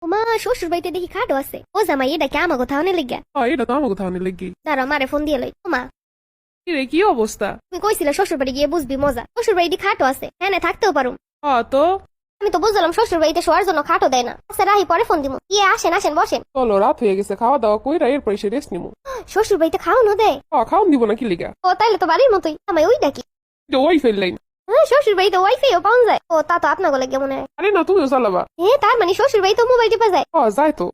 ওমা শ্বশুর বাড়িতে দেখি খাটও আছে। ও জামাই এটা কি আমার কথা অনেক লেগে? এটা তো আমার কথা অনেক লেগে। দাঁড়া মারে ফোন দিয়ে লই। ওমা কিরে কি অবস্থা? তুমি কইছিলে শ্বশুর বাড়ি গিয়ে বুঝবি মজা। শ্বশুর বাড়িতে খাটও আছে, হ্যাঁ না থাকতেও পারুম। তো আমি তো বুঝলাম শ্বশুর বাড়িতে শোয়ার জন্য খাটও দেয় না। আচ্ছা রাহি পরে ফোন দিমু। ইয়ে আসেন আসেন বসেন। চলো রাত হয়ে গেছে, খাওয়া দাওয়া কইরা এরপর এসে রেস্ট নিমু। শ্বশুর বাড়িতে খাওয়ানো দেয়? খাওন দিব না কি লিগা? ও তাইলে তো বাড়ির মতোই। আমায় ওই ডাকি। এটা ওয়াইফাই লাইন। হ্যাঁ শ্বশুর বাড়িতে ওয়াইফাইও পাওয়া যায়। ও তা তো আপনার গলে কেমন হয়? আরে না তুমিও চালাবা। হ্যাঁ তার মানে শ্বশুর বাড়িতে মোবাইল টিপা যায়? যায় তো।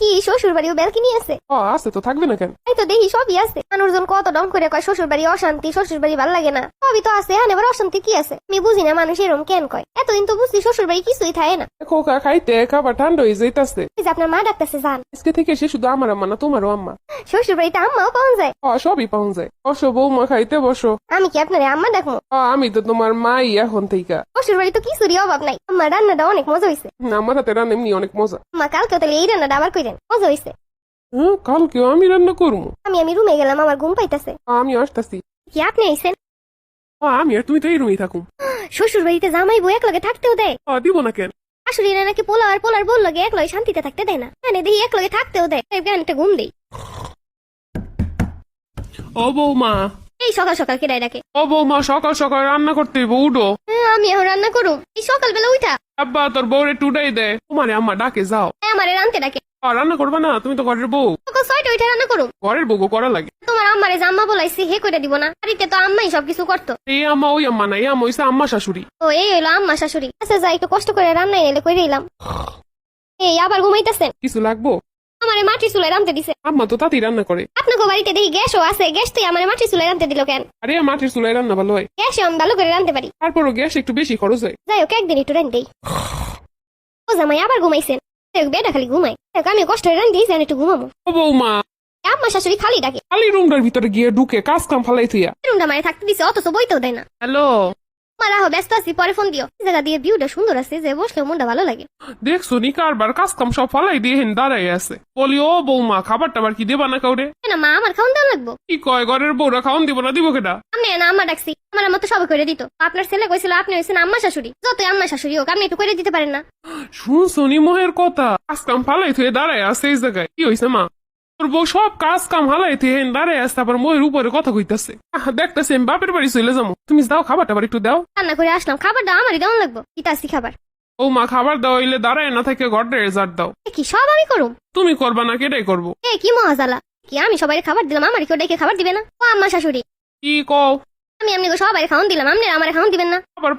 কি শ্বশুর বাড়িও ব্যালকনি আছে? আছে তো, থাকবে না কেন? এই তো দেখি সবই আছে। মানুষজন কত ডং করে কয় শ্বশুর বাড়ি অশান্তি, শ্বশুর বাড়ি ভালো লাগে না। সবই তো আছে, হ্যাঁ এবার অশান্তি কি আছে? আমি বুঝি না মানুষ এরম কেন কয়। এতদিন তো বুঝছি শ্বশুর বাড়ি কিছুই থাকে না। খোকা খাইতে খাবার ঠান্ডা হয়ে যাইতাছে। এই যে আপনার মা ডাকতেছে যান। আজকে থেকে সে শুধু আমার আম্মা না, তোমারও আম্মা। শ্বশুর বাড়িতে আম্মাও পাওয়া যায়? সবই পাওয়া যায়। বসো বৌমা, খাইতে বসো। আমি কি আপনার আম্মা ডাকবো? আমি তো তোমার মাই এখন থেকে। শ্বশুর বাড়ি তো কিছুরই অভাব নাই। আমার রান্নাটা অনেক মজা হয়েছে। আমার হাতে রান্না এমনি অনেক মজা। মা কালকে তাহলে এই রান্নাটা আবার কইরেন, মজা হয়েছে। কালকেও আমি রান্না করবো। আমি রুমে গেলাম, আমার ঘুম পাইতেছে। আমি আসতেছি। কি আপনি আইছেন? আমি আর তুমি তো এই রুমেই থাকুম। শ্বশুর বাড়িতে জামাই বউ একলগে থাকতেও দেয়? দিব না কেন? শাশুড়ি নাকি পোলা আর পোলার বউ লগে একলগে শান্তিতে থাকতে দেয় না। হ্যাঁ দেখি একলগে থাকতেও দেয়। একটা ঘুম দেই। ও বৌমা। এই সকাল সকাল কেডাই ডাকে? ও বৌমা, সকাল সকাল রান্না করতে হইব, উঠো। আমি এখন রান্না করুম? এই সকালবেলা উঠা? আব্বা তোর বউরে টুডাই দেয়, তোমারে আম্মা ডাকে যাও। আমারে রানতে ডাকে? রান্না করবা না, তুমি তো ঘরের বউ। সকাল 6টা উঠে রান্না করুম? ঘরের বউ করা লাগে। তোমার আম্মারে যে আম্মা বলাইছি হে করে দিব না? বাড়িতে তো আম্মাই সবকিছু করতো। এই আম্মা ওই আম্মা না, এই আম্মা হইছে আম্মা শাশুড়ি। ও এই হইলো আম্মা শাশুড়ি। আচ্ছা যাই একটু কষ্ট করে রান্না এলে করে এলাম। এই আবার ঘুমাইতেছেন? কিছু লাগবো? আমারে মাটির চুলায় রান্তে দিছে। আম্মা তো তাতেই রান্না করে। আপনাকে বাড়িতে দেখি গ্যাসও আছে, গ্যাস তুই আমার মাটির চুলায় রান্তে দিল কেন? আরে মাটির চুলায় রান্না ভালো হয়। গ্যাসে আমি ভালো করে রান্তে পারি। তারপরও গ্যাস একটু বেশি খরচ হয়। যাই হোক একদিন একটু রান দেই। ও জামাই আবার ঘুমাইছেন? বেটা খালি ঘুমাই। আমি কষ্ট করে রান দিয়েছি, একটু ঘুমাবো। ও বৌমা। আম্মা শাশুড়ি খালি ডাকে। খালি রুমটার ভিতরে গিয়ে ঢুকে কাজ কাম ফালাই থুইয়া। রুমটা মারে থাকতে দিছে, অথচ বইতেও দেয় না। হ্যালো। মারা ব্যস্ত আছি, পরে ফোন দিও। জায়গা দিয়ে ভিউটা সুন্দর আছে, যে বসলে মনটা ভালো লাগে। দেখছো নি কারবার কাজ কাম সব ফালাই দিয়ে হেন দাঁড়াই আছে। বলি ও বৌমা, খাবার টাবার কি দেবা না কাউরে? না মা আমার খাওয়ান দেওয়া লাগবো। কি কয় ঘরের বউরা খাওয়ান দিব না, দিব কেটা? আপনি না আম্মা ডাকছি, আমার মতো সবাই করে দিত। আপনার ছেলে কইছিল আপনি হয়েছেন আম্মা শাশুড়ি। যতই আম্মা শাশুড়ি হোক আপনি একটু করে দিতে পারেন না? শুনছো নি মোহের কথা? কাজ কাম ফালাই থুয়ে দাঁড়ায় আছে এই জায়গায়। কি হয়েছে মা? তোর বউ সব কাজ কাম হালাই থুয়ে হেন দাঁড়ায় আছে, আবার মোহের উপরে কথা কইতাছে। দেখতেছি আমি বাপের বাড়ি চলে যাবো। তুমি দাও খাবার টাবার একটু দাও। রান্না করে আসলাম, খাবারটা আমারই কেমন লাগবো? ইতাসি খাবার। ও মা, খাবার দাও হইলে দাঁড়ায় না থেকে ঘরটা রেজার্ট দাও। কি সব আমি করুম? তুমি করবা না, কেটাই করবো। কি মহাজালা! কি আমি সবাই খাবার দিলাম, আমার কেউ ডেকে খাবার দিবে না? ও আম্মা শাশুড়ি, কি কও? আমি সবাই খাওয়ান দিলাম, আপনি আমার খাওয়ান দিবেন না? আবার